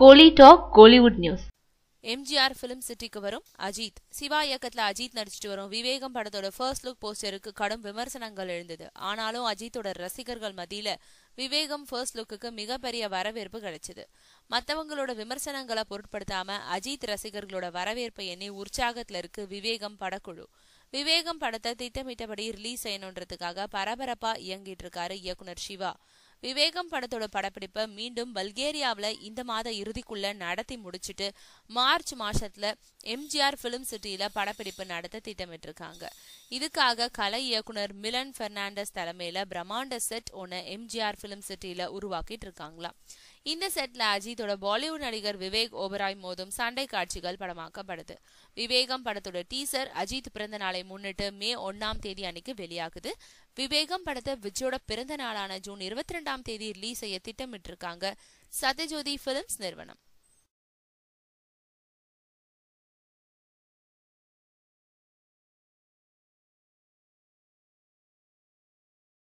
கோலி talk Kollywood news. MGR film சிட்டிக்கு வரும் அஜித். சிவா இயக்கத்துல அஜித் நடிச்சிட்டு வரும் விவேகம் படத்தோட ஃபர்ஸ்ட் லுக் போஸ்டருக்கு கடும் விமர்சனங்கள் எழுந்தது. ஆனாலும் அஜித்தோட ரசிகர்கள் மத்தியில விவேகம் ஃபர்ஸ்ட் லுக்கு மிகப்பெரிய வரவேற்பு கிடைச்சது. மத்தவங்களோட விமர்சனங்களை பொருட்படுத்தாம அஜித் ரசிகர்களோட வரவேற்பை எண்ணி உற்சாகத்துல இருக்கு விவேகம் படக்குழு. விவேகம் படத்தை திட்டமிட்டபடி ரிலீஸ் செய்யணுன்றதுக்காக பரபரப்பா இயங்கிட்டு இருக்காரு இயக்குனர் சிவா. விவேகம் படத்தோட படப்பிடிப்பை மீண்டும் பல்கேரியாவில இந்த மாத இறுதிக்குள்ள நடத்தி முடிச்சிட்டு மார்ச் மாசத்துல எம்ஜிஆர் பிலிம் சிட்டியில படப்பிடிப்பு நடத்த திட்டமிட்டிருக்காங்க. இதுக்காக கலை இயக்குனர் மிலன் பெர்னாண்டஸ் தலைமையில பிரம்மாண்ட செட் ஒன்னு எம்ஜிஆர் பிலிம் சிட்டியில உருவாக்கிட்டு இருக்காங்களாம். இந்த செட்ல அஜித்தோட பாலிவுட் நடிகர் விவேக் ஓபராய் மோதும் சண்டை காட்சிகள் படமாக்கப்படுது. விவேகம் படத்தோட டீசர் அஜித் பிறந்த நாளை முன்னிட்டு மே 1 அன்னைக்கு வெளியாகுது. விவேகம் படத்தை விஜயோட பிறந்த நாளான ஜூன் 22 ரிலீஸ் செய்ய திட்டமிட்டிருக்காங்க சத்யஜோதி பிலிம்ஸ் நிறுவனம்.